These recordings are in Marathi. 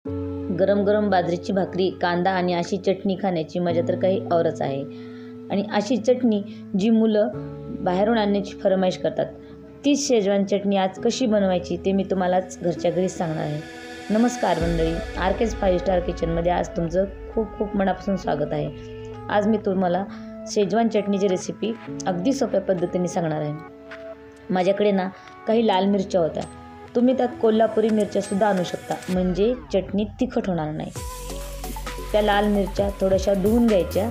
गरम गरम बाजरीची भाकरी, कांदा आणि अशी चटणी खाण्याची मजा तर काही औरच आहे। आणि अशी चटणी जी मुलं बाहेरून आणण्याची फरमाईश करतात, तीच शेजवान चटणी आज कशी बनवायची ते मी तुम्हालाच घरच्या घरीच सांगणार आहे। नमस्कार मंडळी, RK's 5 स्टार किचनमध्ये आज तुमचं खूप खूप मनापासून स्वागत आहे। आज मी तुम्हाला शेजवान चटणीची रेसिपी अगदी सोप्या पद्धतीने सांगणार आहे। माझ्याकडे ना काही लाल मिरच्या होत्या, तुम्ही त्यात कोल्हापुरी मिरच्यासुद्धा आणू शकता, म्हणजे चटणी तिखट होणार नाही। त्या लाल मिरच्या थोड्याशा धुवून घ्यायच्या,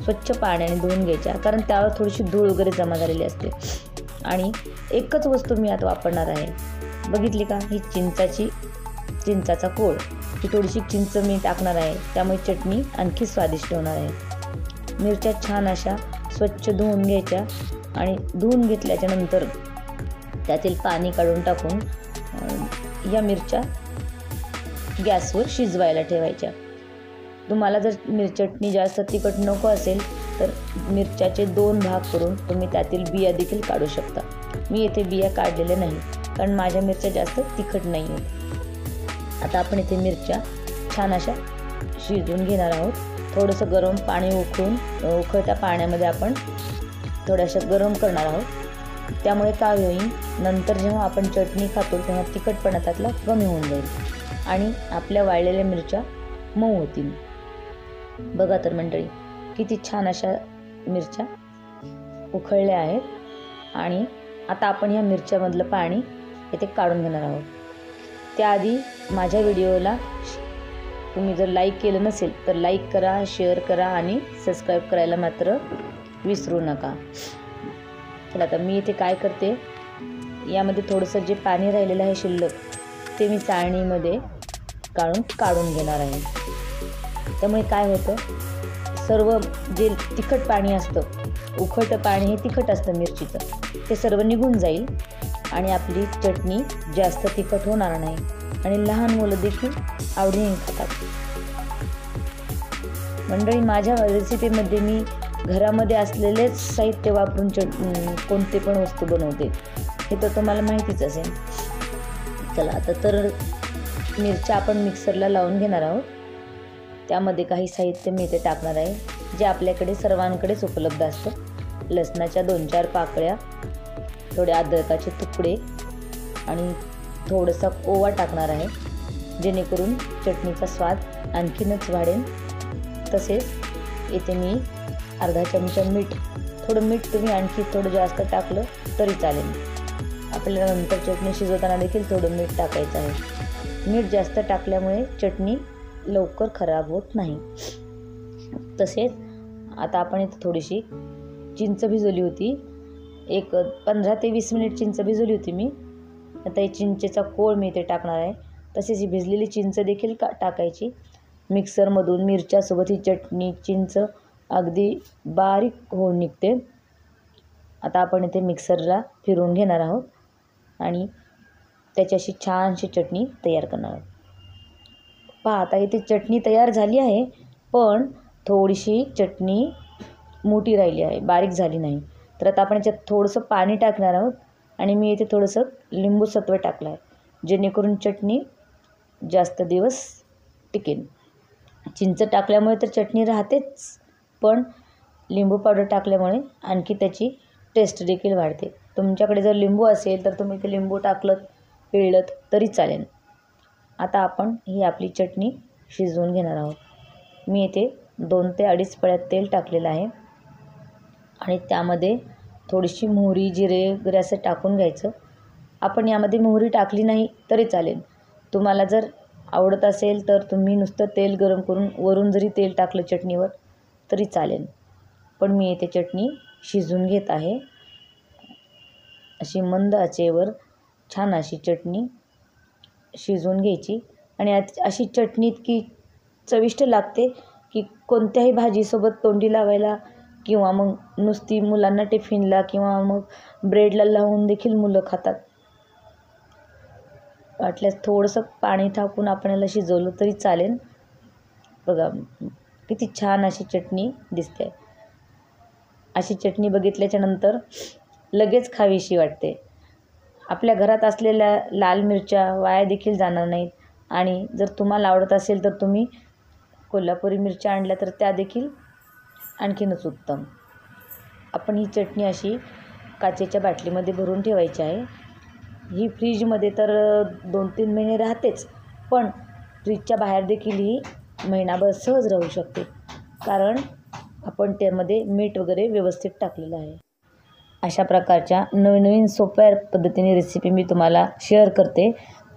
स्वच्छ पाण्याने धुवून घ्यायच्या, कारण त्यावर थोडीशी धूळ वगैरे जमा झालेली असते। आणि एकच वस्तू मी आता वापरणार आहे, बघितली का, ही चिंचाचा कोळ, ही थोडीशी चिंच मी टाकणार आहे, त्यामुळे चटणी आणखी स्वादिष्ट होणार आहे। मिरच्या छान अशा स्वच्छ धुवून घ्यायच्या आणि धुवून घेतल्याच्या नंतर त्यातील पाणी काढून टाकून या मिरच्या गॅसवर शिजवायला ठेवायच्या। तुम्हाला जर चटणी जास्त तिखट नको असेल तर मिरच्याचे 2 भाग करून तुम्ही त्यातील बिया देखील काढू शकता। मी येथे बिया काढलेल्या नाही, कारण माझ्या मिरच्या जास्त तिखट नाही आहेत। आता आपण इथे मिरच्या छान अशा शिजवून घेणार आहोत। थोडंसं गरम पाणी उकळत्या पाण्यामध्ये आपण थोड्याशा गरम करणार आहोत। त्यामुळे काय होईल, नंतर जेव्हा आपण चटणी खातो तेव्हा तिखटपणा त्यातला कमी होऊन जाईल आणि आपल्या वाळलेल्या मिरच्या मऊ होतील। बघा तर मंडळी, किती छान अशा मिरच्या उकळल्या आहेत। आणि आता आपण या मिरच्यामधलं पाणी इथे काढून घेणार आहोत। त्याआधी माझ्या व्हिडिओला तुम्ही जर लाईक केलं नसेल तर लाईक करा, शेअर करा आणि सबस्क्राईब करायला मात्र विसरू नका। चला, आता मी इथे काय करते, यामध्ये थोडंसं जे पाणी राहिलेलं आहे शिल्लक, ते मी चाळणीमध्ये काढून घेणार आहे। त्यामुळे काय होतं, सर्व जे तिखट पाणी असतं, उकळतं पाणी हे तिखट असतं मिरचीचं, ते सर्व निघून जाईल आणि आपली चटणी जास्त तिखट होणार नाही आणि लहान मुलं देखील आवडीने खातात। मंडळी, माझ्या रेसिपीमध्ये मी घरामध्ये असलेलेच साहित्य वापरून कोणते पण वस्तू बनवते, हे तर तुम्हाला माहितीच असेल। चला, आता तर मिरच्या आपण मिक्सरला लावून घेणार आहोत। त्यामध्ये काही साहित्य मी इथे टाकणार आहे, जे आपल्याकडे सर्वांकडेच उपलब्ध असतं। लसणाच्या 2-4 पाकळ्या, थोडे अद्रकाचे तुकडे आणि थोडासा ओवा टाकणार आहे, जेणेकरून चटणीचा स्वाद आणखीनच वाढेल। तसेच इथे मी अर्धा चमचा मीठ, थोडं मीठ तुम्ही आणखी थोडं जास्त टाकलं तरी चालेल, आपल्याला नंतर चटणी शिजवताना देखील थोडं मीठ टाकायचं आहे। मीठ जास्त टाकल्यामुळे चटणी लवकर खराब होत नाही। तसेच आता आपण इथे थोडीशी चिंच भिजवली होती, एक 15 ते 20 मिनिट चिंच भिजवली होती मी। आता ही चिंचेचा कोळ मी इथे टाकणार आहे। तसेच ही भिजलेली चिंच देखील टाकायची। मिक्सरमधून मिरच्यासोबत ही चटणी, चिंच अगदी बारीक होऊन निघते। आता आपण इथे मिक्सरला फिरवून घेणार आहोत आणि त्याच्याशी छानशी चटणी तयार करणार आहोत। पहा, आता इथे चटणी तयार झाली आहे, पण थोडीशी चटणी मोठी राहिली आहे, बारीक झाली नाही। तर आता आपण याच्यात थोडंसं पाणी टाकणार आहोत आणि मी इथे थोडंसं लिंबू सत्व टाकलं आहे, जेणेकरून चटणी जास्त दिवस टिकेल। चिंच टाकल्यामुळे तर चटणी राहतेच, पण लिंबू पावडर टाकल्यामुळे आणखी त्याची टेस्ट देखील वाढते। तुमच्याकडे जर लिंबू असेल तर तुम्ही ते लिंबू पिळलं तरी चालेल। आता आपण ही आपली चटणी शिजवून घेणार आहोत। मी इथे 2 ते 2.5 पळ्या तेल टाकलेलं आहे आणि त्यामध्ये थोडीशी मोहरी, जिरे वगैरे असं टाकून घ्यायचं। आपण यामध्ये मोहरी टाकली नाही तरी चालेल, तुम्हाला जर आवडत असेल तर तुम्ही नुसतं तेल गरम करून वरून जरी तेल टाकलं चटणीवर तरी चालेल, पण मी इथे चटणी शिजवून घेत आहे। अशी मंद आचेवर छान अशी चटणी शिजवून घ्यायची आणि अशी चटणी इतकी चविष्ट लागते की कोणत्याही भाजीसोबत तोंडी लावायला किंवा मग नुसती मुलांना टिफिनला किंवा मग ब्रेडला लावून देखील मुलं खातात। वाटल्यास थोडंसं पाणी टाकून आपण याला शिजवलं तरी चालेल। बघा किती छान अशी चटणी दिसते। अशी चटणी बघितल्याच्या नंतर लगेच खावीशी वाटते। आपल्या घरात असलेल्या लाल मिरच्या वाया देखील जाणार नाहीत आणि जर तुम्हाला आवडत असेल तर तुम्ही कोल्हापुरी मिरच्या आणल्या तर त्या देखील आणखीनच उत्तम. आपण ही चटणी अशी काचेच्या बाटलीमध्ये भरून ठेवायची आहे. ही फ्रीजमध्ये तर 2-3 महिने राहतेच, पण फ्रीजच्या बाहेर देखील ही महिनाभर सहज राहू शकते, कारण आपण त्यामध्ये मीठ वगैरे व्यवस्थित टाकलेलं आहे. अशा प्रकारच्या नवीन सोप्या पद्धतीने रेसिपी मी तुम्हाला शेअर करते.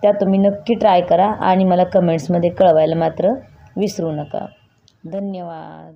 त्या तुम्ही नक्की ट्राय करा आणि मला कमेंट्समध्ये कळवायला मात्र विसरू नका. धन्यवाद.